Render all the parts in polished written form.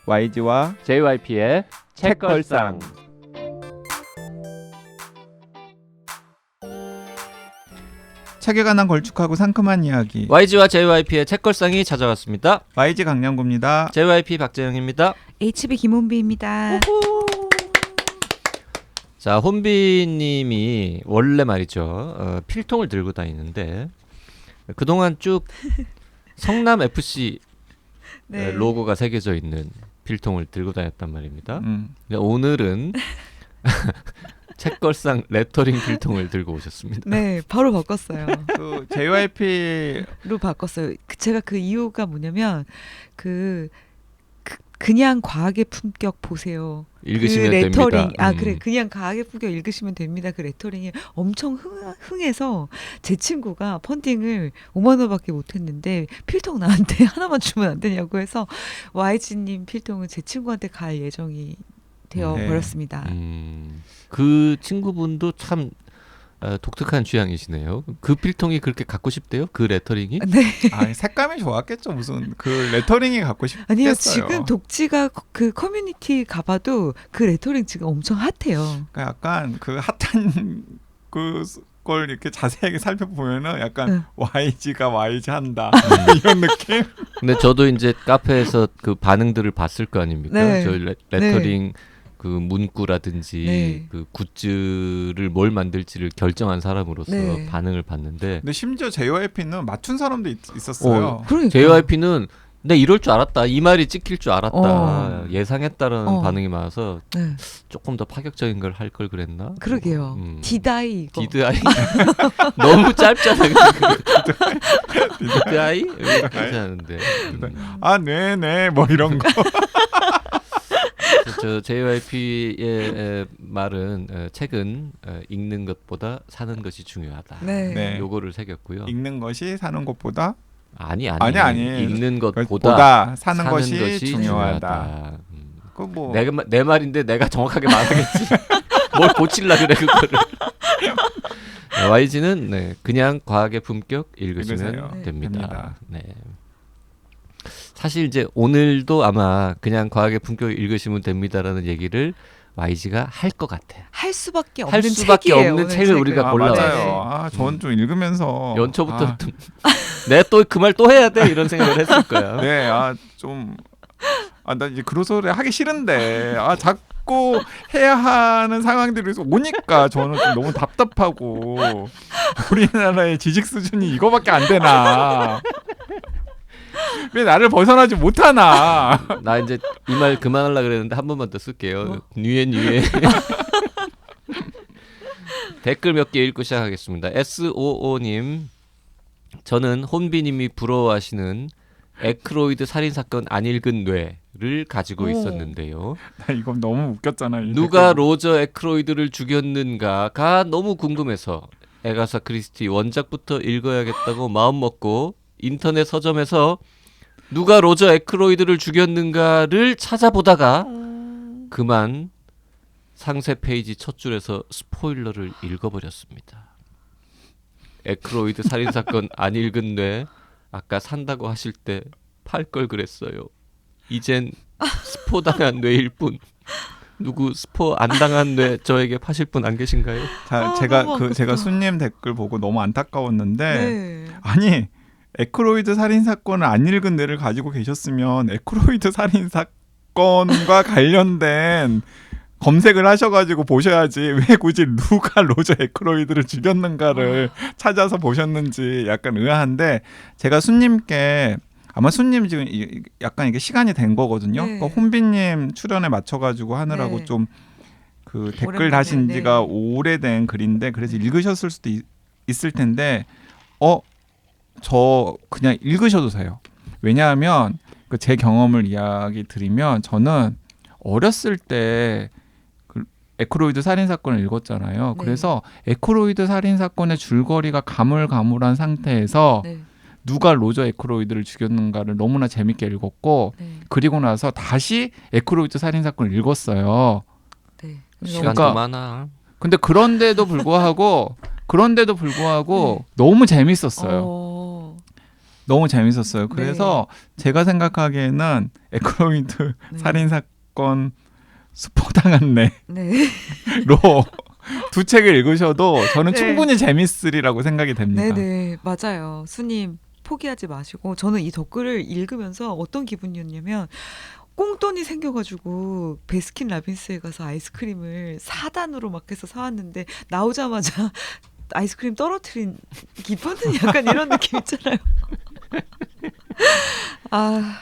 YG와 JYP의 책걸상. 책에 관한 걸쭉하고 상큼한 이야기. YG와 JYP의 책걸상이 찾아왔습니다. YG 강량구입니다. JYP 박재영입니다. HB 김혼비입니다. 자, 혼비님이 원래 말이죠, 필통을 들고 다니는데 그동안 쭉 성남 FC 네. 로고가 새겨져 있는 필통을 들고 다녔단 말입니다. 근데 오늘은 책걸상 레터링 필통을 들고 오셨습니다. 네, 바로 바꿨어요. 그 JYP로 바꿨어요. 제가 그 이유가 뭐냐면 그냥 과학의 품격 보세요. 읽으시면 그 레터링, 됩니다. 그래, 그냥 과학의 품격 읽으시면 됩니다. 그 레터링이 엄청 흥해서 제 친구가 펀딩을 5만 원밖에 못했는데 필통 나한테 하나만 주면 안 되냐고 해서 YG님 필통은 제 친구한테 갈 예정이 되어 네. 버렸습니다. 그 친구분도 참 독특한 취향이시네요. 그 필통이 그렇게 갖고 싶대요? 그 레터링이? 네. 색감이 좋았겠죠. 무슨 그 레터링이 갖고 싶겠어요. 아니요, 지금 독지가 그 커뮤니티 가봐도 그 레터링 지금 엄청 핫해요. 그러니까 약간 그 핫한 걸 이렇게 자세하게 살펴보면은 약간 YG가 YG 한다 이런 느낌. 근데 저도 이제 카페에서 그 반응들을 봤을 거 아닙니까? 네. 저 레터링 그 문구라든지 네. 그 굿즈를 뭘 만들지를 결정한 사람으로서 네. 반응을 봤는데 근데 심지어 JYP는 맞춘 사람도 있었어요. 그러니까. JYP는 내 이럴 줄 알았다. 이 말이 찍힐 줄 알았다. 예상했다라는 반응이 많아서 네. 조금 더 파격적인 걸 할 걸 그랬나? 그러게요. 디다이 이거. 디드아이? 너무 짧잖아. 디드아이? 이렇게 하는데. 네네 뭐 이런 거. 저 JYP의 말은 책은 읽는 것보다 사는 것이 중요하다. 네. 요거를 새겼고요. 읽는 것이 사는 것보다 아니. 보다 읽는 것보다 사는 것이 중요하다. 그 뭐 내 말인데 내가 정확하게 말하겠지. 뭘 고칠라 그래 그거를. YG는 그냥 과학의 품격 읽으시면 읽으세요. 됩니다. 네. 사실 이제 오늘도 아마 그냥 과학의 품격 읽으시면 됩니다라는 얘기를 YG가 할 것 같아요. 할 수밖에 할 없는 수밖에 책이에요, 없는 오늘 책을 책은. 우리가 골라왔어요. 맞아요. 저는 좀 읽으면서 연초부터 내가 또 그 말 또 해야 돼 이런 생각을 했을 거야. 네, 나 이제 그런 소리 하기 싫은데 자꾸 해야 하는 상황들이 오니까 저는 좀 너무 답답하고 우리나라의 지식 수준이 이거밖에 안 되나? 왜 나를 벗어나지 못하나? 나 이제 이 말 그만하려고 그랬는데 한 번만 더 쓸게요. 뉴에 댓글 몇 개 읽고 시작하겠습니다. SOO님, 저는 혼비님이 부러워하시는 에크로이드 살인사건 안 읽은 뇌를 가지고 있었는데요. 나 이거 너무 웃겼잖아. 누가 로저 에크로이드를 죽였는가가 너무 궁금해서 에가사 크리스티 원작부터 읽어야겠다고 마음먹고 인터넷 서점에서 누가 로저 에크로이드를 죽였는가를 찾아보다가 그만 상세 페이지 첫 줄에서 스포일러를 읽어버렸습니다. 에크로이드 살인사건 안 읽은 뇌 아까 산다고 하실 때 팔 걸 그랬어요. 이젠 스포 당한 뇌일 뿐. 누구 스포 안 당한 뇌 저에게 파실 분 안 계신가요? 제가 순님 댓글 보고 너무 안타까웠는데 네. 아니 에크로이드 살인 사건을 안 읽은 뇌를 가지고 계셨으면 에크로이드 살인 사건과 관련된 검색을 하셔가지고 보셔야지 왜 굳이 누가 로저 에크로이드를 죽였는가를 찾아서 보셨는지 약간 의아한데 제가 순님께 아마 순님 지금 약간 이게 시간이 된 거거든요. 네. 그러니까 혼비님 출연에 맞춰가지고 하느라고 네. 좀 그 댓글 오랜만에, 다신 지가 네. 오래된 글인데 그래서 읽으셨을 수도 있을 텐데 저 그냥 읽으셔도 돼요. 왜냐하면 제 경험을 이야기 드리면 저는 어렸을 때 그 에크로이드 살인 사건을 읽었잖아요. 네. 그래서 에크로이드 살인 사건의 줄거리가 가물가물한 상태에서 네. 누가 로저 에크로이드를 죽였는가를 너무나 재밌게 읽었고 네. 그리고 나서 다시 에크로이드 살인 사건을 읽었어요. 네. 시간도 그러니까 많아. 근데 그런데도 불구하고 네. 너무 재밌었어요. 너무 재밌었어요. 그래서 제가 생각하기에는 에크로이드 네. 살인 사건 스포당한 네. 내로 두 책을 읽으셔도 저는 네. 충분히 재밌으리라고 생각이 됩니다. 네네 맞아요. 수님 포기하지 마시고 저는 이 댓글을 읽으면서 어떤 기분이었냐면 꽁돈이 생겨가지고 베스킨 라빈스에 가서 아이스크림을 4단으로 막 해서 사왔는데 나오자마자 아이스크림 떨어뜨린 기분은 약간 이런 느낌 있잖아요. 아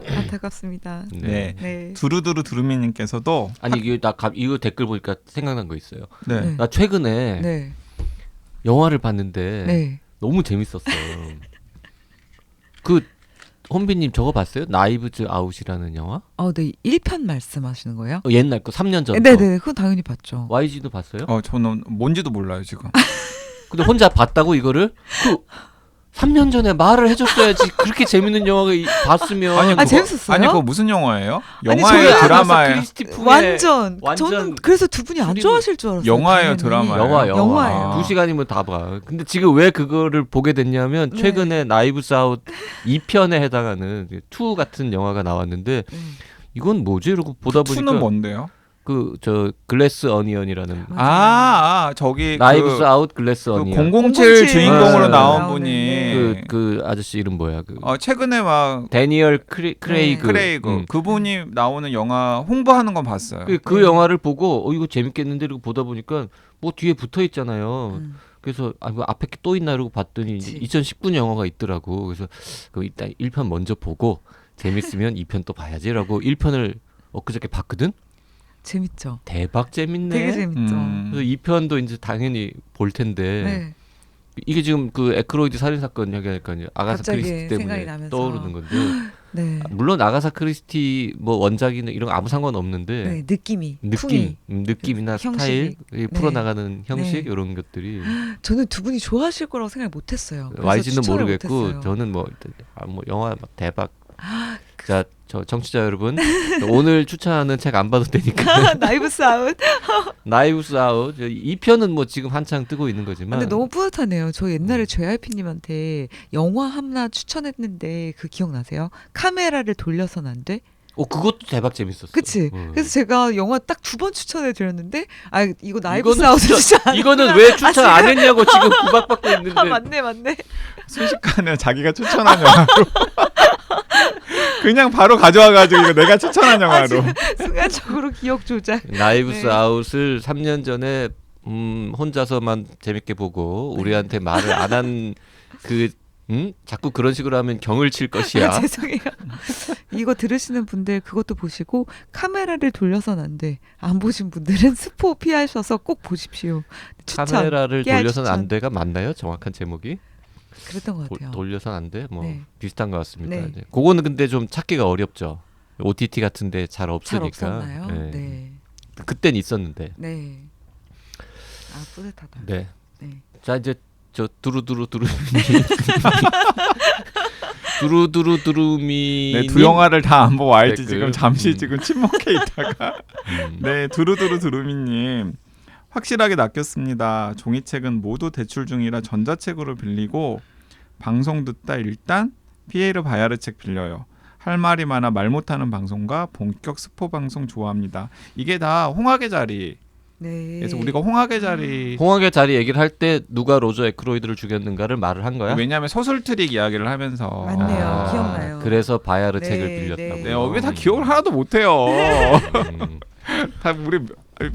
안타깝습니다. 네. 네. 두루두루 두루미님께서도 아니 이거 댓글 보니까 생각난 거 있어요. 네. 네. 나 최근에 네. 영화를 봤는데 네. 너무 재밌었어. 그 혼비님 저거 봤어요? 나이브즈 아웃이라는 영화? 네. 1편 말씀하시는 거예요? 옛날 거 3년 전. 네네 그건 당연히 봤죠. YG도 봤어요? 저는 뭔지도 몰라요 지금. 근데 혼자 봤다고 이거를? 그 3년 전에 말을 해줬어야지. 그렇게 재밌는 영화가 봤으면. 아니, 그거- 재밌었어요? 아니 그거 무슨 영화예요? 아니, 영화예요, 저는 드라마예요? 완전 완전 저는 그래서 두 분이 안 수리고- 좋아하실 줄 알았어요. 영화예요, 당연히. 드라마예요? 영화예요. 아. 2시간이면 다 봐. 근데 지금 왜 그거를 보게 됐냐면 네. 최근에 나이브스 아웃 2편에 해당하는 2 같은 영화가 나왔는데 이건 뭐지? 이러고 보다 보니까 투는 뭔데요? 그 저 글래스 어니언이라는 저기 나이브스 그, 아웃 글래스 그 어니언 007 주인공으로 네. 나온 나오는, 분이 네. 그 아저씨 이름 뭐야? 그 최근에 막 데니얼 크레이그. 크레이그 그분이 나오는 영화 홍보하는 건 봤어요. 그 네. 영화를 보고 이거 재밌겠는데 이러고 보다 보니까 뭐 뒤에 붙어 있잖아요. 그래서 이거 앞에 게 또 있나 이러고 봤더니 그치. 2019년 영화가 있더라고. 그래서 그 일단 1편 먼저 보고 재밌으면 2편 또 봐야지라고 1편을 엊그저께 봤거든. 재밌죠. 대박 재밌네. 되게 재밌죠. 그래서 2편도 이제 당연히 볼 텐데 네. 이게 지금 그 에크로이드 살인 사건 얘기하니까 이제 아가사 갑자기 크리스티 생각이 때문에 나면서. 떠오르는 건데 네. 물론 아가사 크리스티 뭐 원작이나 이런 거 아무 상관 없는데 네. 느낌이 느낌, 풍이. 느낌이나 형식이. 스타일, 이 풀어나가는 형식 네. 이런 것들이 저는 두 분이 좋아하실 거라고 생각 못했어요. 그래서 YG는 추천을 모르겠고 못했어요. 저는 뭐 영화 막 대박. 자, 저 청취자 여러분 오늘 추천하는 책 안 봐도 되니까 나이브스 아웃. 나이브스 아웃 2편은 뭐 지금 한창 뜨고 있는 거지만 근데 너무 뿌듯하네요. 저 옛날에 JYP님한테 영화 하나 추천했는데 그 기억나세요? 카메라를 돌려선 안 돼? 그것도 대박 재밌었어. 그치? 그래서 제가 영화 딱 2번 추천해 드렸는데 이거 나이브스 이거는 아웃 추천- 추천 안 이거는 왜 추천 안 했냐고 지금 구박받고 있는데 맞네. 순식간에 자기가 추천한 영화로 그냥 바로 가져와가지고 이거 내가 추천한 영화로. 순간적으로 기억 조작. 나이브스 네. 아웃을 3년 전에 혼자서만 재밌게 보고 우리한테 말을 안 한 그 자꾸 그런 식으로 하면 경을 칠 것이야. 죄송해요. 이거 들으시는 분들 그것도 보시고 카메라를 돌려선 안 돼. 안 보신 분들은 스포 피하셔서 꼭 보십시오. 추천. 카메라를 깨알 돌려선 추천. 안 돼가 맞나요? 정확한 제목이? 그랬던 것 같아요. 돌려선 안 돼? 뭐 네. 비슷한 것 같습니다. 네. 이제. 그거는 근데 좀 찾기가 어렵죠. OTT 같은데 잘 잘 없으니까. 없었나요? 네. 네. 그땐 있었는데. 네. 뿌듯하다. 네. 네. 자 이제 저 두루두루미 네, 두 영화를 다 안 보고 YG 댓글. 지금 잠시 지금 침묵해 있다가 음. 네 두루두루두루미님 확실하게 낚였습니다. 종이책은 모두 대출 중이라 전자책으로 빌리고 방송 듣다 일단 피에르 바야르 책 빌려요. 할 말이 많아 말 못하는 방송과 본격 스포 방송 좋아합니다. 이게 다 홍학의 자리. 네. 그래서 우리가 홍학의 자리 홍학의 자리 얘기를 할 때 누가 로저 에크로이드를 죽였는가를 말을 한 거야? 왜냐하면 서술 트릭 이야기를 하면서 맞네요. 기억나요. 그래서 바야르 네, 책을 네. 빌렸다고. 네, 왜 다 기억을 하나도 못해요. 음. 다 우리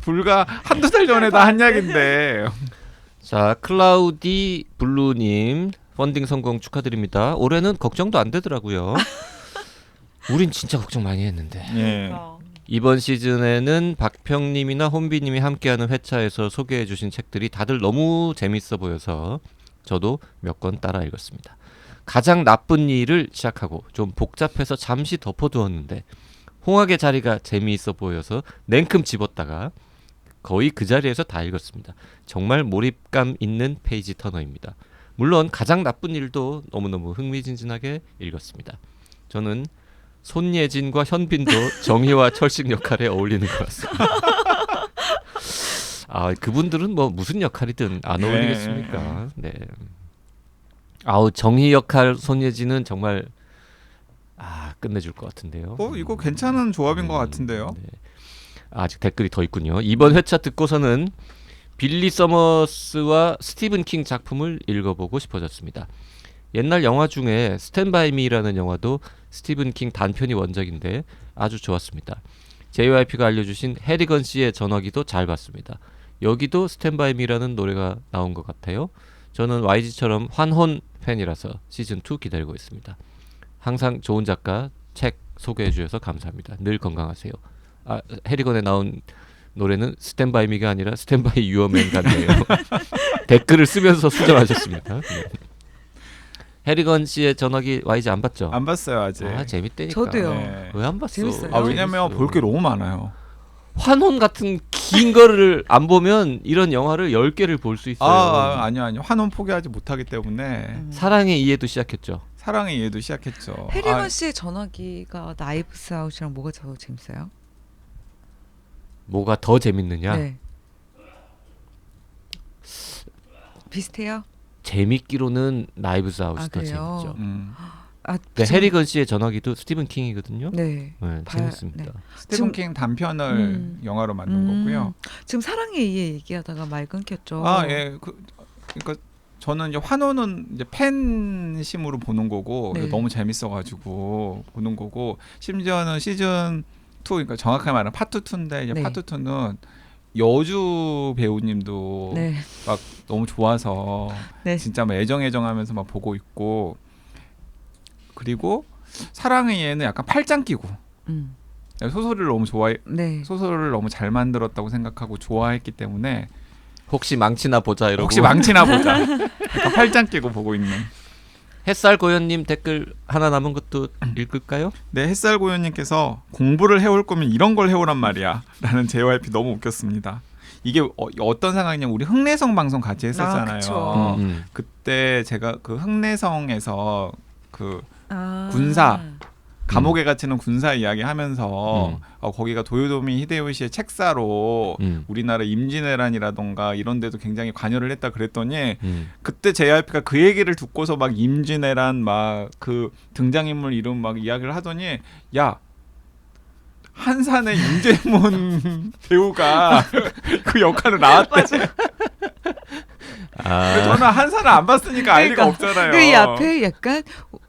불과 한두 달 전에 다 한 이야기인데. 자 클라우디 블루님 펀딩 성공 축하드립니다. 올해는 걱정도 안 되더라고요. 우린 진짜 걱정 많이 했는데. 예. 이번 시즌에는 박평님이나 혼비님이 함께하는 회차에서 소개해주신 책들이 다들 너무 재밌어 보여서 저도 몇 권 따라 읽었습니다. 가장 나쁜 일을 시작하고 좀 복잡해서 잠시 덮어두었는데 홍학의 자리가 재미있어 보여서 냉큼 집었다가 거의 그 자리에서 다 읽었습니다. 정말 몰입감 있는 페이지 터너입니다. 물론 가장 나쁜 일도 너무너무 흥미진진하게 읽었습니다. 저는 손예진과 현빈도 정희와 철식 역할에 어울리는 것 같습니다. 그분들은 뭐 무슨 역할이든 안 네. 어울리겠습니까? 네. 아우 정희 역할 손예진은 정말 끝내줄 것 같은데요. 이거 괜찮은 조합인 것 같은데요. 네. 아직 댓글이 더 있군요. 이번 회차 듣고서는 빌리 서머스와 스티븐 킹 작품을 읽어보고 싶어졌습니다. 옛날 영화 중에 스탠 바이 미라는 영화도 스티븐 킹 단편이 원작인데 아주 좋았습니다. JYP가 알려주신 해리건 씨의 전화기도 잘 봤습니다. 여기도 스탠 바이 미라는 노래가 나온 것 같아요. 저는 YG처럼 환혼 팬이라서 시즌2 기다리고 있습니다. 항상 좋은 작가 책 소개해 주셔서 감사합니다. 늘 건강하세요. 해리건에 나온 노래는 스탠 바이 미가 아니라 스탠 바이 유어 맨 같네요. 댓글을 쓰면서 수정하셨습니다. 네. 해리건 씨의 전화기 YG 안 봤죠? 안 봤어요 아직. 재밌다니까. 저도요. 네. 왜 안 봤어? 재밌어요. 왜냐면 볼 게 너무 많아요. 환혼 같은 긴 거를 안 보면 이런 영화를 10개를 볼 수 있어요. 아니요. 환혼 포기하지 못하기 때문에 사랑의 이해도 시작했죠. 사랑의 이해도 시작했죠. 해리건 씨의 전화기가 나이브스 아웃이랑 뭐가 더 재밌어요? 뭐가 더 재밌느냐? 네. 비슷해요? 재밌기로는 나이브스 아웃이 더 그래요? 재밌죠. 네, 해리건 씨의 전화기도 스티븐 킹이거든요. 네. 재밌습니다. 네. 스티븐 킹 단편을 영화로 만든 거고요. 지금 사랑의 이해 얘기하다가 말 끊겼죠. 예. 그러니까 저는 이제 환호는 이제 팬심으로 보는 거고 네. 너무 재밌어가지고 보는 거고 심지어는 시즌 2 그러니까 정확하게 말하면 파트 2인데 이제 네. 파트 2는 여주 배우님도 네. 막 너무 좋아서 네. 진짜 막 애정하면서 막 보고 있고 그리고 사랑의 이해는 약간 팔짱 끼고 소설을 너무 네. 소설을 너무 잘 만들었다고 생각하고 좋아했기 때문에 혹시 망치나 보자 이러고. 혹시 망치나 보자. 약간 팔짱 끼고 보고 있는. 햇살 고현님 댓글 하나 남은 것도 읽을까요? 네, 햇살 고현님께서 공부를 해올 거면 이런 걸 해오란 말이야 라는 JYP 너무 웃겼습니다. 이게 어떤 상황이냐면 우리 흥내성 방송 같이 했었잖아요. 그쵸. 그때 제가 그 흥내성에서 그 군사 감옥에 갇히는 군사 이야기 하면서 거기가 도요토미 히데요시의 책사로 우리나라 임진왜란이라던가 이런 데도 굉장히 관여를 했다 그랬더니 그때 JYP가 그 얘기를 듣고서 막 임진왜란 막 그 등장인물 이름 막 이야기를 하더니 야 한산의 윤재문 배우가 그 역할을 나왔대. 저는 한산을 안 봤으니까 알 리가 없잖아요. 이 앞에 약간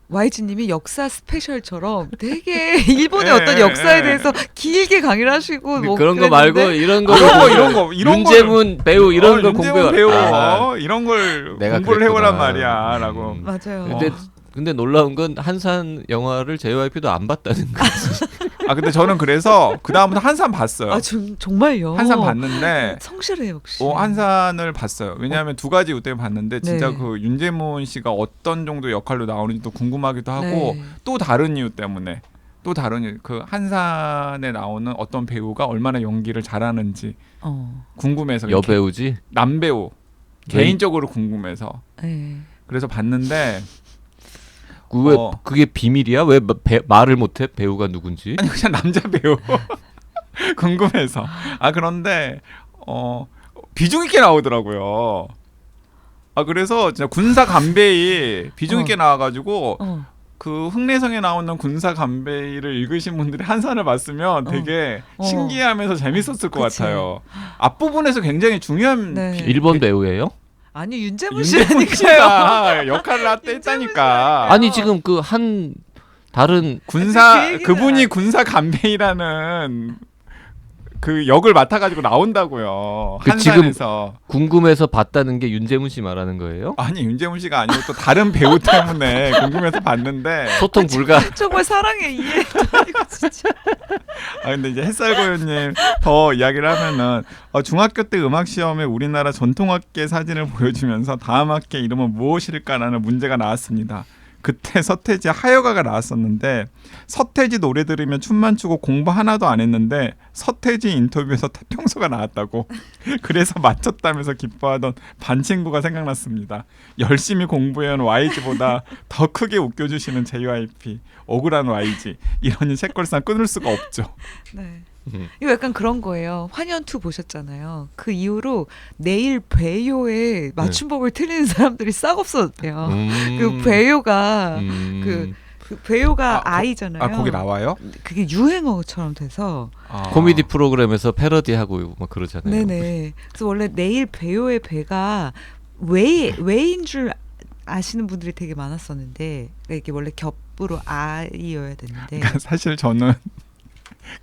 YG님이 역사 스페셜처럼 되게 일본의 어떤 역사에 대해서 길게 강의를 하시고 뭐 그런 거 말고 이런 거 이런 윤재문 배우 이런 거 윤재문 배우 이런 걸 공부를 해오란 말이야라고. 맞아요. 근데 놀라운 건 한산 영화를 JYP도 안 봤다는 거지. 근데 저는 그래서 그 다음부터 한산 봤어요. 정말요? 한산 봤는데 성실해 역시. 한산을 봤어요. 왜냐하면 두 가지 이유 때문에 봤는데 진짜 네. 그 윤재문 씨가 어떤 정도 역할로 나오는지도 궁금하기도 하고 네. 또 다른 이유 때문에 그 한산에 나오는 어떤 배우가 얼마나 연기를 잘하는지 궁금해서 여배우지? 남배우 개인적으로 궁금해서 네. 그래서 봤는데 왜 그게 비밀이야? 왜 말을 못해? 배우가 누군지? 아니 그냥 남자 배우 궁금해서 그런데 비중 있게 나오더라고요. 그래서 진짜 군사 간베이 비중 있게 나와가지고 그 흥내성에 나오는 군사 간베이를 읽으신 분들이 한산을 봤으면 되게 신기해하면서 재밌었을 것 같아요. 앞부분에서 굉장히 중요한 일본 배우예요? 아니 윤재문 씨가 역할을 했다니까. 아니 지금 그 한 다른 그분이 군사 간베이라는 그 역을 맡아가지고 나온다고요. 한산에서. 지금 궁금해서 봤다는 게 윤재문 씨 말하는 거예요? 아니 윤재문 씨가 아니고 또 다른 배우 때문에 궁금해서 봤는데 소통 불가. 정말 사랑의 이해. 진짜. 근데 이제 햇살고요님 더 이야기를 하면은 중학교 때 음악 시험에 우리나라 전통악계 사진을 보여주면서 다음 학계 이름은 무엇일까라는 문제가 나왔습니다. 그때 서태지 하여가가 나왔었는데 서태지 노래 들으면 춤만 추고 공부 하나도 안 했는데 서태지 인터뷰에서 태평소가 나왔다고 그래서 맞췄다면서 기뻐하던 반 친구가 생각났습니다. 열심히 공부해온 YG보다 더 크게 웃겨주시는 JYP 억울한 YG 이러니 책걸상 끊을 수가 없죠. 네. 이거 약간 그런 거예요. 환연2 보셨잖아요. 그 이후로 내일 배요의 맞춤법을 틀리는 사람들이 싹 없어졌대요. 그 배요가 그 배요가 아이잖아요. 거기 나와요? 그게 유행어처럼 돼서 코미디 프로그램에서 패러디하고 막 그러잖아요. 네네. 그래서 원래 내일 배요의 배가 왜인 줄 아시는 분들이 되게 많았었는데 이게 원래 겹으로 아이여야 되는데 그러니까 사실 저는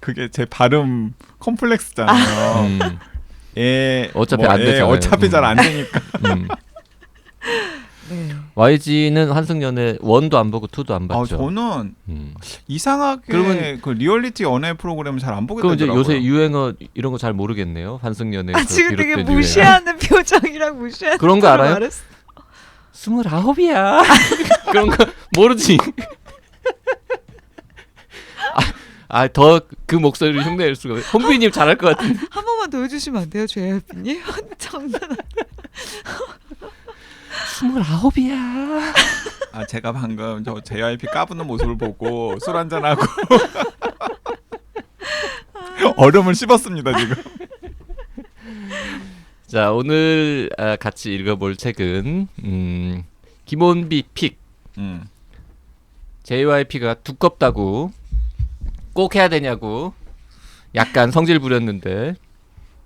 그게 제 발음 컴플렉스잖아요. 어차피 안 되잖아요. 어차피 잘 안 되니까. 네. YG는 환승연애 1도 안 보고 2도 안 봤죠. 저는 음. 이상하게 그러면- 그 리얼리티 연애 프로그램을 잘 안 보게 그럼 이제 되더라고요. 요새 유행어 이런 거 잘 모르겠네요. 환승연애 지금 되게 비롯된 유행어. 무시하는 표정이랑 무시하는 그런 거 표정을 알아요? 말했어. 29이야. 그런 거 모르지. 더 그 목소리를 흉내낼 수가 없어요. 홍비님 잘할 것 같은데. 한 번만 더 해주시면 안 돼요, JYP님? 장난. 29이야. 제가 방금 저 JYP 까부는 모습을 보고 술 한잔 하고 얼음을 씹었습니다 지금. 자, 오늘 같이 읽어볼 책은 김원비 픽. JYP가 두껍다고 꼭 해야 되냐고 약간 성질 부렸는데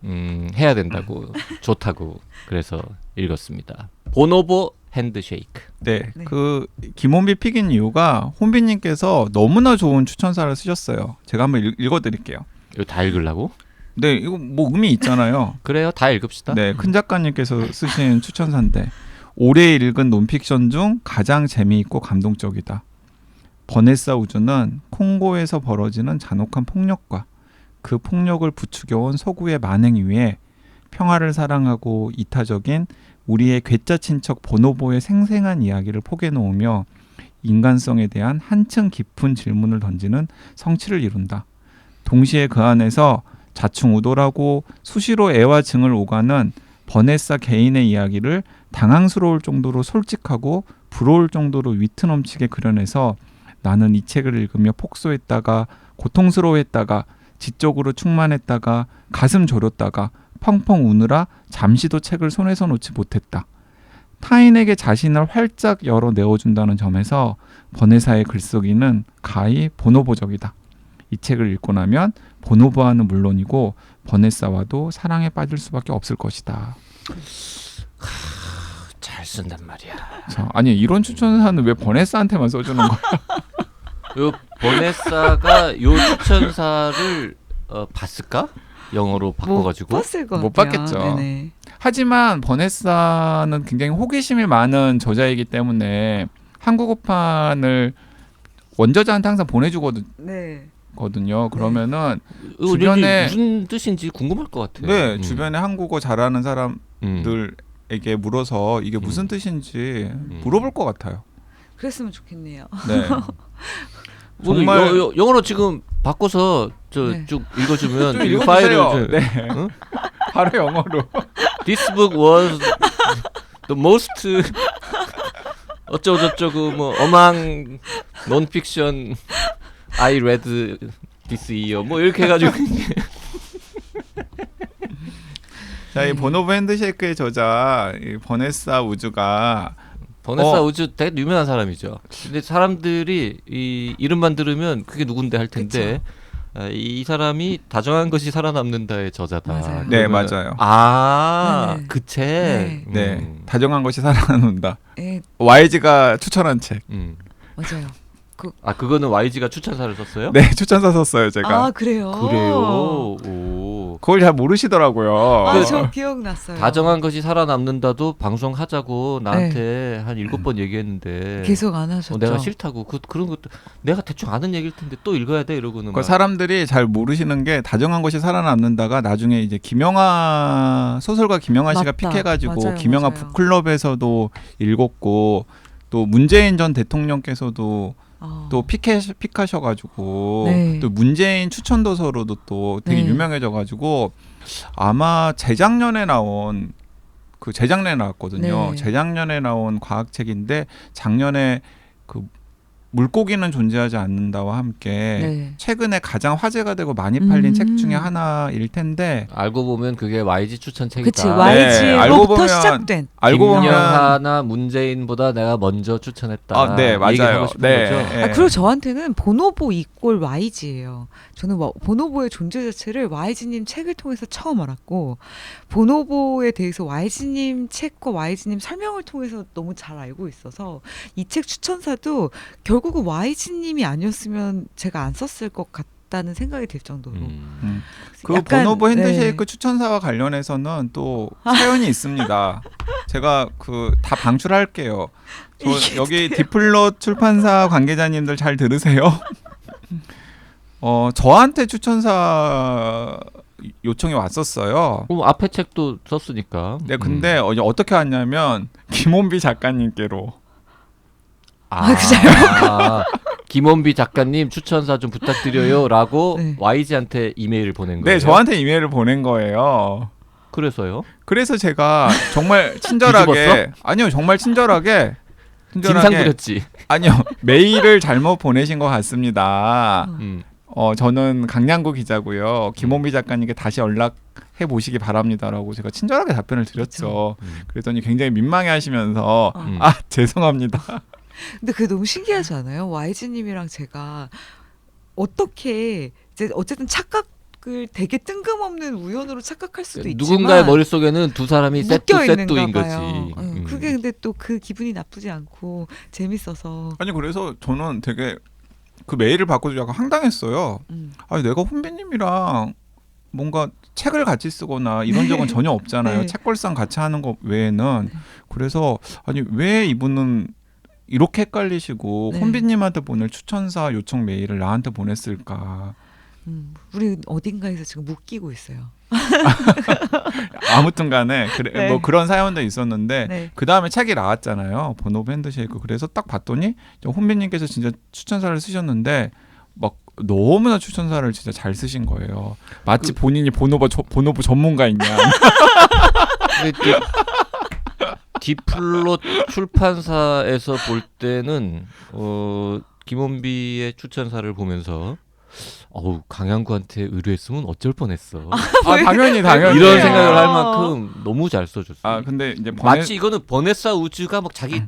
해야 된다고 좋다고 그래서 읽었습니다. 보노보 핸드쉐이크. 네, 네. 그 김원비 픽인 이유가 혼비님께서 너무나 좋은 추천사를 쓰셨어요. 제가 한번 읽어드릴게요. 이거 다 읽으려고? 네, 이거 뭐 의미 있잖아요. 그래요, 다 읽읍시다. 네, 큰 작가님께서 쓰신 추천사인데 올해 읽은 논픽션 중 가장 재미있고 감동적이다. 버네사 우주는 콩고에서 벌어지는 잔혹한 폭력과 그 폭력을 부추겨온 서구의 만행 위에 평화를 사랑하고 이타적인 우리의 괴짜 친척 보노보의 생생한 이야기를 포개놓으며 인간성에 대한 한층 깊은 질문을 던지는 성취를 이룬다. 동시에 그 안에서 자충우돌하고 수시로 애와 증을 오가는 버네사 개인의 이야기를 당황스러울 정도로 솔직하고 부러울 정도로 위트 넘치게 그려내서 나는 이 책을 읽으며 폭소했다가 고통스러워했다가 지적으로 충만했다가 가슴 졸였다가 펑펑 우느라 잠시도 책을 손에서 놓지 못했다. 타인에게 자신을 활짝 열어 내어준다는 점에서 버네사의 글쓰기는 가히 보노보적이다. 이 책을 읽고 나면 보노보와는 물론이고 버네사와도 사랑에 빠질 수밖에 없을 것이다. 잘 쓴단 말이야. 자, 아니 이런 추천사는 왜 버네사한테만 써주는 거야? 요 버네사가 요 추천사를 봤을까? 영어로 바꿔가지고. 봤을 것 못 같아요. 봤겠죠. 네네. 하지만 버네사는 굉장히 호기심이 많은 저자이기 때문에 한국어판을 원저자한테 항상 보내주거든요. 네. 그러면은 이게 주변에- 무슨 뜻인지 궁금할 것 같아. 네, 주변에 한국어 잘하는 음. 사람들에게 물어서 이게 무슨 뜻인지 음. 물어볼 것 같아요. 그랬으면 좋겠네요. 네. 뭐 정말- 영어로 지금 바꿔서 네. 쭉 읽어주면 좀 이 읽어주세요. 파일을 네. 응? 바로 영어로. This book was the most 어쩌고저쩌고 뭐 among non-fiction I read this year 뭐 이렇게 해가지고 자, 이 보노보 핸드쉐이크의 저자 이 버네사 우주가 버네사 우주 되게 유명한 사람이죠. 근데 사람들이 이 이름만 들으면 그게 누군데 할 텐데 이 사람이 다정한 것이 살아남는다의 저자다. 맞아요. 네, 그러면- 맞아요. 네네. 그 책. 네. 네, 다정한 것이 살아난다. 네, YG가 추천한 책. 맞아요. 그거는 YG가 추천사를 썼어요? 네, 추천사 썼어요, 제가. 아 그래요. 그래요. 오. 그걸 잘 모르시더라고요. 아, 저 기억났어요. 다정한 것이 살아남는다도 방송하자고 나한테 한 7번 얘기했는데 계속 안 하셨죠. 내가 싫다고 그런 것도 내가 대충 아는 얘기일 텐데 또 읽어야 돼 이러고는 그 막. 사람들이 잘 모르시는 게 다정한 것이 살아남는다가 나중에 이제 김영하 소설가 김영하 씨가 맞다. 픽해가지고 맞아요, 김영하 맞아요. 북클럽에서도 읽었고 또 문재인 전 대통령께서도 또 픽하셔가지고 네. 또 문재인 추천 도서로도 또 되게 네. 유명해져가지고 아마 재작년에 나왔거든요. 네. 재작년에 나온 과학책인데 작년에 그 물고기는 존재하지 않는다와 함께 네. 최근에 가장 화제가 되고 많이 팔린 책 중에 음. 하나일 텐데 알고 보면 그게 YG 추천 책이다. 그치 네, 알고 YG로부터 보면 시작된. 알고 보면 김영하나 문재인보다 내가 먼저 추천했다. 네, 이 얘기를 맞아요. 하고 싶은 네. 거죠. 네. 그리고 저한테는 보노보 이꼴 YG예요. 저는 보노보의 존재 자체를 YG님 책을 통해서 처음 알았고 보노보에 대해서 YG님 책과 YG님 설명을 통해서 너무 잘 알고 있어서 이 책 추천사도 결국은 YG님이 아니었으면 제가 안 썼을 것 같다는 생각이 들 정도로 그 약간, 보노보 핸드쉐이크 네. 추천사와 관련해서는 또 사연이 있습니다. 제가 그 다 방출할게요. 여기 디플롯 출판사 관계자님들 잘 들으세요. 저한테 추천사 요청이 왔었어요. 그럼 앞에 책도 썼으니까. 네, 근데 어떻게 왔냐면 김원비 작가님께로. 김원비 작가님 추천사 좀 부탁드려요라고 네. YG한테 이메일을 보낸 거예요. 네, 저한테 이메일을 보낸 거예요. 그래서요? 그래서 제가 정말 친절하게 아니요, 정말 친절하게 진상 부렸지. 아니요, 메일을 잘못 보내신 것 같습니다. 음. 저는 강량구 기자고요. 김원비 작가님께 다시 연락해 보시기 바랍니다라고 제가 친절하게 답변을 드렸죠. 그랬더니 굉장히 민망해하시면서 죄송합니다. 근데 그게 너무 신기하지 않아요? YG님이랑 제가 어떻게 이제 어쨌든 착각을 되게 뜬금없는 우연으로 착각할 수도 있지만 누군가의 머릿속에는 두 사람이 묶여 있는가 세또인 봐요. 거지. 그게 근데 또 그 기분이 나쁘지 않고 재밌어서. 아니 그래서 저는 되게 그 메일을 받고 약간 황당했어요. 아니 내가 혼비님이랑 뭔가 책을 같이 쓰거나 이런 적은 전혀 없잖아요. 네. 책걸상 같이 하는 거 외에는. 그래서 아니 왜 이분은 이렇게 헷갈리시고 네. 혼비님한테 보낼 추천사 요청 메일을 나한테 보냈을까. 우리 어딘가에서 지금 묶이고 있어요. 아무튼 간에 네. 뭐 그런 사연도 있었는데 네. 그 다음에 책이 나왔잖아요. 보노보 핸드쉐이크. 그래서 딱 봤더니 혼비님께서 진짜 추천사를 쓰셨는데 막 너무나 추천사를 진짜 잘 쓰신 거예요. 마치 본인이 보노보 전문가인 양. 근데 디플롯 출판사에서 볼 때는 김원비의 추천사를 보면서 강양구한테 의뢰했으면 어쩔 뻔했어. 당연히 이런 생각을 할 만큼 너무 잘 써줬어. 근데 이제 마치 이거는 버네사 우즈가 막 자기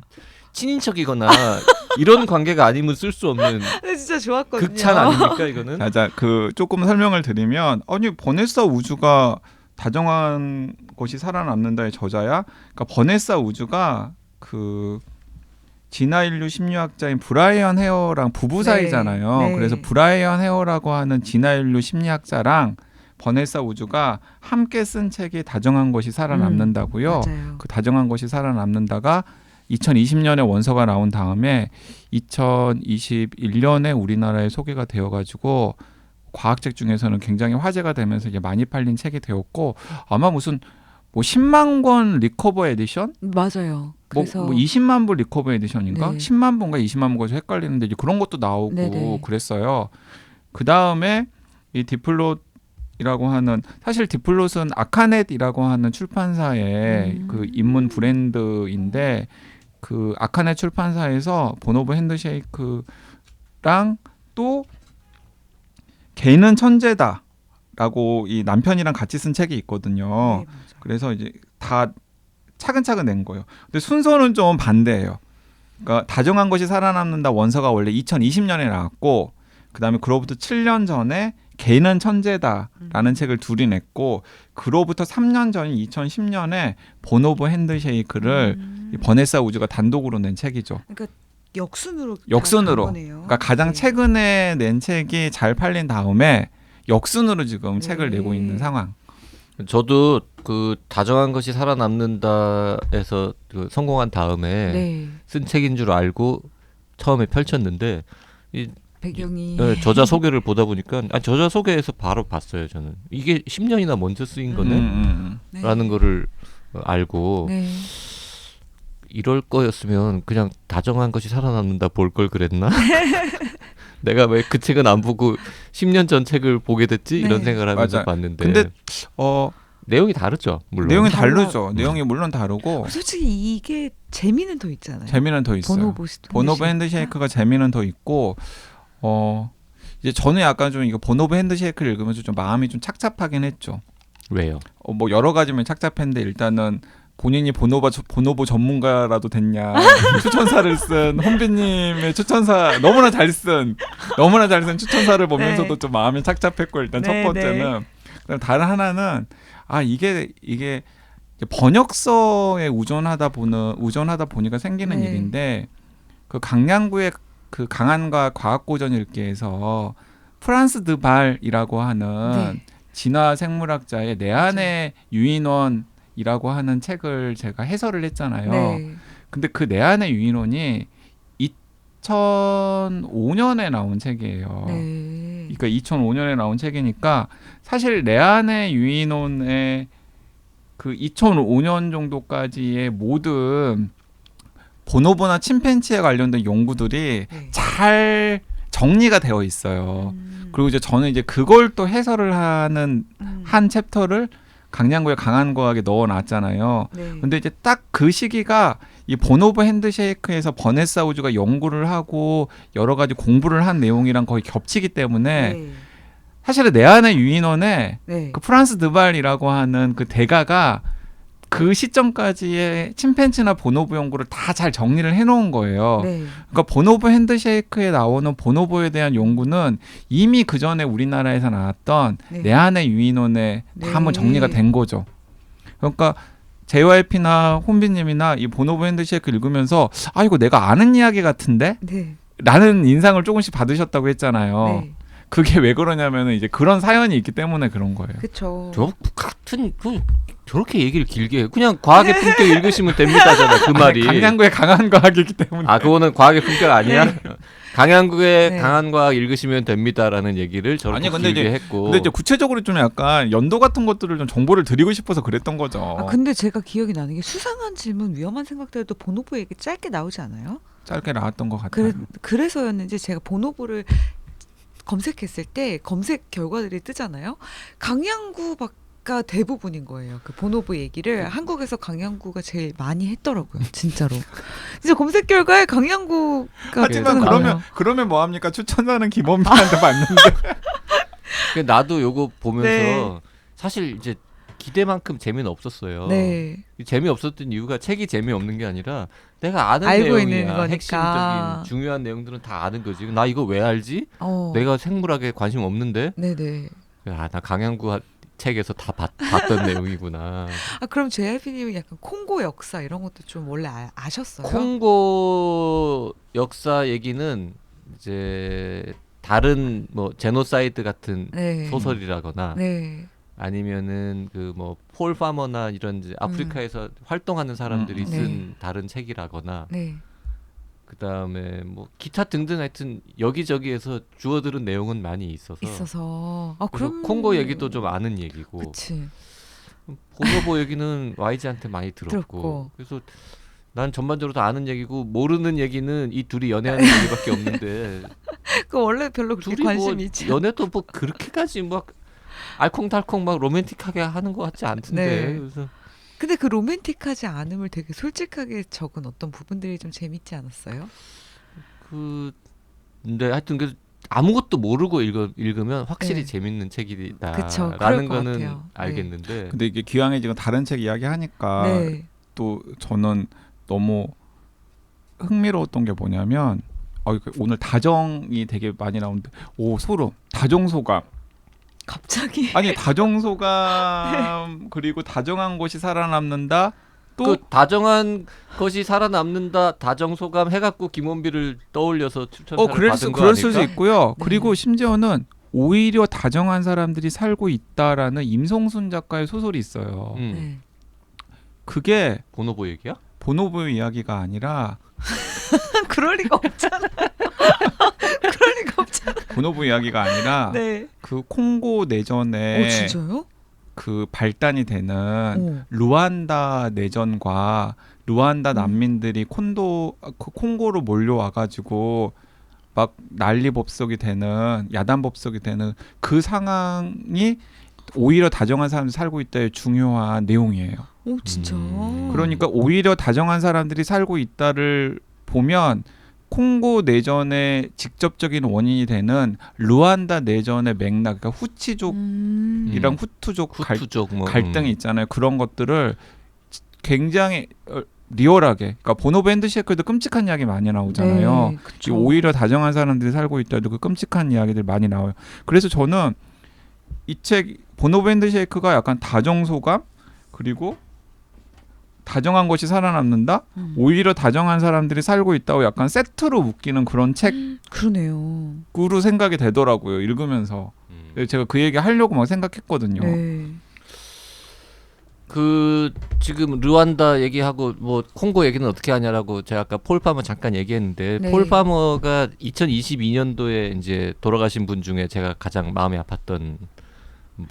친인척이거나 이런 관계가 아니면 쓸 수 없는 근데 진짜 좋았거든요. 극찬 아닙니까 이거는? 자, 조금 설명을 드리면 버네사 우즈가 다정한 것이 살아남는다의 저자야. 그러니까 버네사 우즈가 그 진화인류 심리학자인 브라이언 헤어랑 부부 사이잖아요. 네. 그래서 브라이언 헤어라고 하는 진화인류 심리학자랑 버네사 우즈가 함께 쓴 책이 다정한 것이 살아남는다고요. 맞아요. 그 다정한 것이 살아남는다가 2020년에 원서가 나온 다음에 2021년에 우리나라에 소개가 되어가지고 과학책 중에서는 굉장히 화제가 되면서 이제 많이 팔린 책이 되었고 아마 무슨 뭐 10만 권 리커버 에디션? 맞아요. 그래서 뭐 20만 부 리커버 에디션인가? 네. 10만 부인가 20만 부가 좀 헷갈리는데 이제 그런 것도 나오고 네네. 그랬어요. 그 다음에 이 디플롯이라고 하는 사실 디플롯은 아카넷이라고 하는 출판사의 그 입문 브랜드인데 그 아카넷 출판사에서 보노보 핸드쉐이크랑 또 개는 천재다라고 이 남편이랑 같이 쓴 책이 있거든요. 네, 맞아요. 그래서 이제 다 차근차근 낸 거예요. 근데 순서는 좀 반대예요. 그러니까 다정한 것이 살아남는다 원서가 원래 2020년에 나왔고 그다음에 그로부터 7년 전에 개는 천재다라는 책을 둘이 냈고 그로부터 3년 전인 2010년에 보노보 핸드쉐이크를 이 버네사 우즈가 단독으로 낸 책이죠. 그러니까 역순으로 간 거네요. 그러니까 가장 네. 최근에 낸 책이 잘 팔린 다음에 역순으로 지금 책을 내고 있는 상황. 저도 그 다정한 것이 살아남는다에서 그 성공한 다음에 네. 쓴 책인 줄 알고 처음에 펼쳤는데 이 배경이 저자 소개를 보다 보니까 저자 소개에서 바로 봤어요. 저는 이게 10년이나 먼저 쓰인 거네 네. 라는 거를 알고 네. 이럴 거였으면 그냥 다정한 것이 살아남는다 볼 걸 그랬나? 내가 왜 그 책은 안 보고 10년 전 책을 보게 됐지? 이런 네. 생각을 하면서 맞아요. 봤는데 근데 내용이 다르죠. 물론. 내용이 달라. 다르죠. 내용이 물론 다르고 솔직히 이게 재미는 더 있잖아요. 재미는 더 있어요. 본오브 핸드쉐이크가 재미는 더 있고 이제 저는 약간 좀 이거 본오브 핸드쉐이크를 읽으면서 좀 마음이 좀 착잡하긴 했죠. 왜요? 뭐 여러 가지면 착잡했는데 일단은 본인이 본오브 전문가라도 됐냐 추천사를 쓴 혼비님의 추천사 너무나 잘 쓴 추천사를 보면서도 네. 좀 마음이 착잡했고 일단 네, 첫 번째는 그다음 다른 하나는 이게 이제 번역서에 우전하다 보니까 생기는 네. 일인데 그 강양구의 그 강한과 과학고전 읽기에서 프란스 드발이라고 하는 네. 진화 생물학자의 내 안의 유인원이라고 하는 책을 제가 해설을 했잖아요. 네. 근데 그 내 안의 유인원이 2005년에 나온 책이에요. 네. 그러니까 2005년에 나온 책이니까 사실 내 안의 유인원의 그 2005년 정도까지의 모든 보노보나 침팬지에 관련된 연구들이 네. 잘 정리가 되어 있어요. 그리고 이제 저는 이제 그걸 또 해설을 하는 한 챕터를 강양구의 강한 과학에 넣어놨잖아요. 네. 근데 이제 딱 그 시기가 이 본오브 핸드쉐이크에서 버네사우즈가 연구를 하고 여러 가지 공부를 한 내용이랑 거의 겹치기 때문에 네. 사실은 내 안의 유인원에 네. 그 프란스 드발이라고 하는 그 대가가 그 시점까지의 침팬지나 보노보 연구를 다 잘 정리를 해놓은 거예요. 네. 그러니까 보노보 핸드쉐이크에 나오는 보노보에 대한 연구는 이미 그 전에 우리나라에서 나왔던 네. 내 안의 유인원에 네. 다 한번 정리가 된 거죠. 그러니까 JYP나 혼비님이나 이 보노보 핸드쉐이크 읽으면서 이거 내가 아는 이야기 같은데? 네. 라는 인상을 조금씩 받으셨다고 했잖아요. 네. 그게 왜 그러냐면 이제 그런 사연이 있기 때문에 그런 거예요. 그렇죠. 저 같은 저렇게 얘기를 길게 해. 그냥 과학의 품격 읽으시면 됩니다잖아. 그 말이. 강양구의 강한 과학이기 때문에. 그거는 과학의 품격 아니야? 강양구의 네. 강한 과학 읽으시면 됩니다라는 얘기를 저렇게 근데 길게 이제, 했고. 근데 이제 구체적으로 좀 약간 연도 같은 것들을 좀 정보를 드리고 싶어서 그랬던 거죠. 근데 제가 기억이 나는 게 수상한 질문, 위험한 생각들도 보노보 얘기 짧게 나오지 않아요? 짧게 나왔던 것 같아요. 그래서였는지 제가 보노보를 검색했을 때 검색 결과들이 뜨잖아요. 강양구가 대부분인 거예요. 그 보노보 얘기를 한국에서 강양구가 제일 많이 했더라고요. 진짜로. 진짜 검색 결과에 강양구가 하지만 뜨는 그러면 뭐 합니까? 추천사는 김원빈한테 맞는데. 나도 요거 보면서 네. 사실 이제 기대만큼 재미는 없었어요. 네. 재미없었던 이유가 책이 재미없는 게 아니라 내가 아는 알고 내용이야. 있는 거니까. 핵심적인 중요한 내용들은 다 아는 거지. 나 이거 왜 알지? 내가 생물학에 관심 없는데. 네네. 나 강양구 책에서 다 봤던 내용이구나. 그럼 JYP님은 약간 콩고 역사 이런 것도 좀 원래 아셨어요? 콩고 역사 얘기는 이제 다른 뭐 제노사이드 같은 네. 소설이라거나 네. 아니면은 그 뭐 폴 파머나 이런 이제 아프리카에서 활동하는 사람들이 쓴 네. 다른 책이라거나 네. 그다음에 뭐 기타 등등 하여튼 여기저기에서 주워들은 내용은 많이 있어서 있어서. 그래서 그럼 콩고 얘기도 좀 아는 얘기고 그치. 보노보 얘기는 YG한테 많이 들었고 그래서 난 전반적으로 다 아는 얘기고 모르는 얘기는 이 둘이 연애하는 얘기밖에 없는데 그 원래 별로 그렇게 둘이 관심 뭐 있지. 연애도 뭐 그렇게까지 막 알콩달콩 막 로맨틱하게 하는 것 같지 않던데. 네. 그래서 근데 그 로맨틱하지 않음을 되게 솔직하게 적은 어떤 부분들이 좀 재밌지 않았어요? 근데 하여튼 그 아무것도 모르고 읽으면 확실히 네. 재밌는 그쵸, 책이다라는 그럴 것 거는 같아요. 알겠는데. 근데 이게 기왕에 지금 다른 책 이야기 하니까 네. 또 저는 너무 흥미로웠던 게 뭐냐면 오늘 다정이 되게 많이 나오는데 소름. 다정소감. 갑자기. 아니 다정소감 그리고 다정한 것이 살아남는다. 또 그 다정한 것이 살아남는다 다정소감 해갖고 김원비를 떠올려서 추천사를 받은 거 그럴 수도 아닐까? 있고요. 네. 그리고 심지어는 오히려 다정한 사람들이 살고 있다라는 임성순 작가의 소설이 있어요. 네. 그게 보노보 얘기야? 보노보 이야기가 아니라 그럴 리가 없잖아. 그럴 리가 없잖아. 보노보 이야기가 아니라 네. 그 콩고 내전에 진짜요? 그 발단이 되는 오. 루안다 내전과 루안다 난민들이 콩고로 몰려와가지고 막 난리법석이 되는 야단법석이 되는 그 상황이 오히려 다정한 사람들이 살고 있다의 중요한 내용이에요. 오 진짜. 그러니까 오히려 다정한 사람들이 살고 있다를 보면 콩고 내전의 직접적인 원인이 되는 루안다 내전의 맥락, 그러니까 후치족이랑 후투족 후투족 뭐, 갈등이 있잖아요. 그런 것들을 굉장히 리얼하게, 그러니까 보노보 핸드쉐이크도 끔찍한 이야기 많이 나오잖아요. 네, 이 오히려 다정한 사람들이 살고 있다도 그 끔찍한 이야기들 많이 나와요. 그래서 저는 이 책 보노보 핸드쉐이크가 약간 다정소감 그리고 다정한 것이 살아남는다. 오히려 다정한 사람들이 살고 있다고 약간 세트로 묶이는 그런 책으로 그러네요. 생각이 되더라고요. 읽으면서 제가 그 얘기 하려고 막 생각했거든요. 네. 그 지금 르완다 얘기하고 뭐 콩고 얘기는 어떻게 하냐라고 제가 아까 폴 파머 잠깐 얘기했는데 네. 폴 파머가 2022년도에 이제 돌아가신 분 중에 제가 가장 마음이 아팠던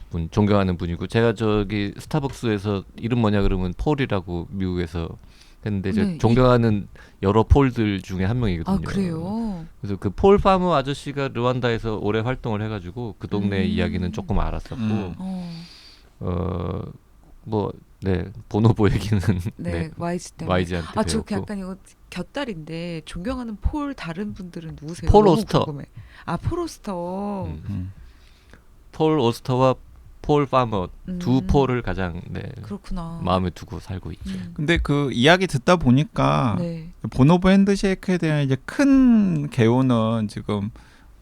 분, 존경하는 분이고, 제가 저기 스타벅스에서 이름 뭐냐 그러면 폴이라고 미국에서 했는데 저 네. 존경하는 여러 폴들 중에 한 명이거든요. 아 그래요. 그래서 그 폴 파머 아저씨가 르완다에서 오래 활동을 해가지고 그 동네 이야기는 조금 알았었고, 뭐 네 보노보 얘기는 네, YG 때문에. YG한테 아, 저 배웠고. 약간 이거 곁다리인데 존경하는 폴 다른 분들은 누구세요? 폴 너무 오스터. 궁금해. 아, 폴 오스터. 폴 오스터와 폴 파머 두 음. 폴을 가장 그렇구나. 마음에 두고 살고 있죠. 근데 그 이야기 듣다 보니까 네. 보노보 핸드쉐이크에 대한 이제 큰 개요는 지금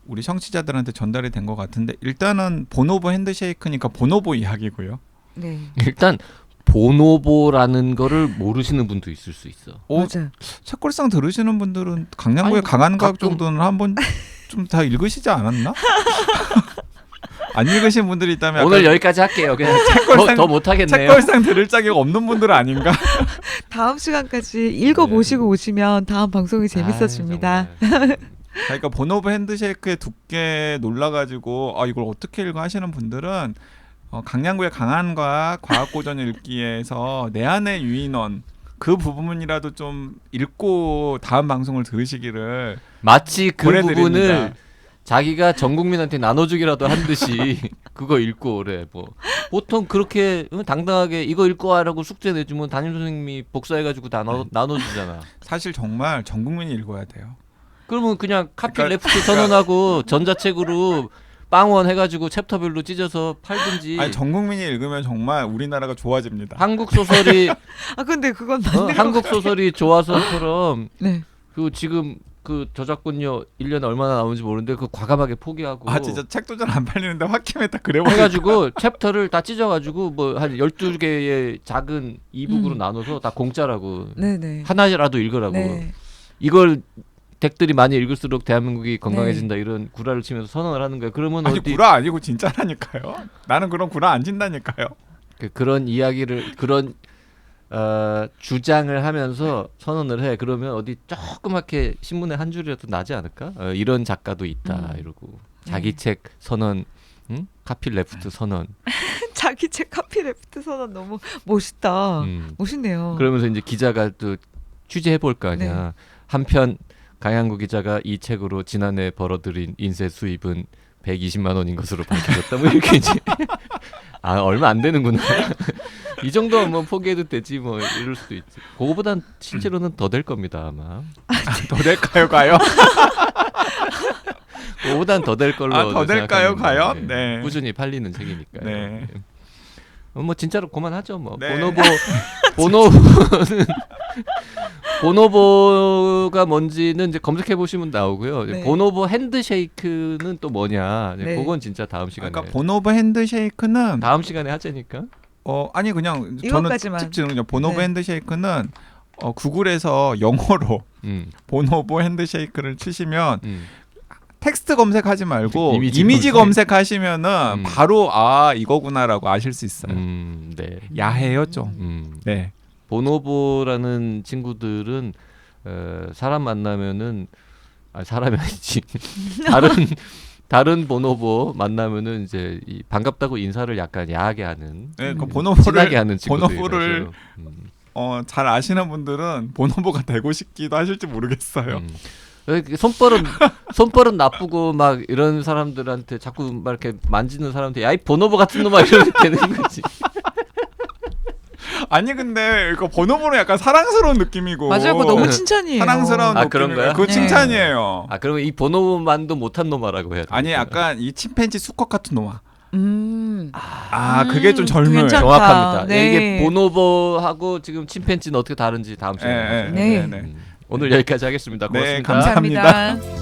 우리 청취자들한테 전달이 된 것 같은데, 일단은 보노보 핸드쉐이크니까 보노보 이야기고요. 네. 일단 보노보라는 거를 모르시는 분도 있을 수 있어. 맞아. 책걸상 들으시는 분들은 강량구의 아니, 강한 과학 가끔- 정도는 한번 좀 다 읽으시지 않았나? 안 읽으신 분들이 있다면 오늘 약간 여기까지 할게요. 그냥 책걸상- 더 못하겠네요. 책걸상 들을 자격 없는 분들은 아닌가? 다음 시간까지 읽어보시고 오시면 다음 방송이 재밌어집니다. 아이, 정말. 그러니까 보노보 핸드쉐이크의 두께 놀라가지고 이걸 어떻게 읽어 하시는 분들은 강량구의 강한 과학 고전 읽기에서 내 안의 유인원 그 부분이라도 좀 읽고 다음 방송을 들으시기를 마치 그 보내드립니다. 부분을 자기가 전 국민한테 나눠주기라도 한 듯이 그거 읽고 그래. 뭐 보통 그렇게 당당하게 이거 읽고 와라고 숙제 내주면 담임 선생님이 복사해가지고 다 나눠주잖아. 사실 정말 전 국민이 읽어야 돼요. 그러면 그냥 카피 그러니까- 레프트 선언하고 전자책으로 빵원 해가지고 챕터별로 찢어서 팔든지. 아니 전 국민이 읽으면 정말 우리나라가 좋아집니다. 한국 소설이 아, 근데 그건 맞는 거. 한국 소설이 좋아서처럼 네. 그 지금 그 저작권료 1년에 얼마나 나오는지 모르는데 그 과감하게 포기하고 진짜 책도 잘 안 팔리는데 홧김에 딱 그래버리니까 해가지고 챕터를 다 찢어가지고 뭐 한 12개의 작은 이북으로 나눠서 다 공짜라고 네네. 하나라도 읽으라고. 네. 이걸 덱들이 많이 읽을수록 대한민국이 건강해진다 이런 구라를 치면서 선언을 하는 거예요. 그러면 아니 어디 구라 아니고 진짜라니까요. 나는 그런 구라 안 친다니까요. 그런 이야기를 그런 주장을 하면서 선언을 해. 그러면 어디 조그맣게 신문에 한 줄이라도 나지 않을까? 이런 작가도 있다 이러고 자기 책 선언, 카피 레프트 선언. 자기 책 카피 레프트 선언 너무 멋있다. 멋있네요. 그러면서 이제 기자가 또 취재해 볼 거 아니야. 한편 강양구 기자가 이 책으로 지난해 벌어들인 인쇄 수입은 120만 원인 것으로 밝혀졌다. 뭐 이렇게 이제 얼마 안 되는구나. 이 정도면 뭐 포기해도 되지 뭐 이럴 수도 있지. 그거보단 실제로는 더 될 겁니다 아마. 더 될까요, 과연? 그거보단 더 될 걸로. 더 될까요, 생각합니다. 과연? 네. 꾸준히 팔리는 책이니까요. 네. 뭐 진짜로 그만하죠 뭐. 네. 보노보가 뭔지는 이제 검색해 보시면 나오고요. 네. 보노보 핸드쉐이크는 또 뭐냐? 네. 그건 진짜 다음 시간에. 그러니까 보노보 핸드쉐이크는 다음 시간에 하자니까. 아니 그냥 저는 이것까지만. 팁 주는요. 보노보 네. 핸드쉐이크는 구글에서 영어로 음. 보노보 핸드쉐이크를 치시면 텍스트 검색하지 말고 이미지 이미지 검색. 검색하시면은 바로 이거구나라고 아실 수 있어요. 네. 야해요 좀. 네. 보노보라는 친구들은 사람 만나면은 사람이 아니지. 다른 보노보 만나면은 이제 반갑다고 인사를 약간 야하게 하는, 네, 그 친하게 하는 친구들이라서. 보노보를 잘 아시는 분들은 보노보가 되고 싶기도 하실지 모르겠어요. 손버릇 나쁘고 막 이런 사람들한테 자꾸 막 이렇게 만지는 사람한테 야이 보노보 같은 놈아 이렇게 되는 거지. 아니 근데 이거 보노보는 약간 사랑스러운 느낌이고. 맞아요. 그거 너무 칭찬이에요. 사랑스러운 아, 느낌이고. 그런가요? 그거 네. 칭찬이에요. 아 그러면 이 보노보만도 못한 놈아라고 해야 돼. 아니 약간 이 침팬지 수컷 같은 놈아. 음. 그게 좀 젊은. 괜찮다. 정확합니다. 네. 이게 보노보하고 지금 침팬지는 어떻게 다른지 다음 시간에 예, 나눠요. 네. 네. 오늘 여기까지 하겠습니다. 네, 고맙습니다. 감사합니다. 감사합니다.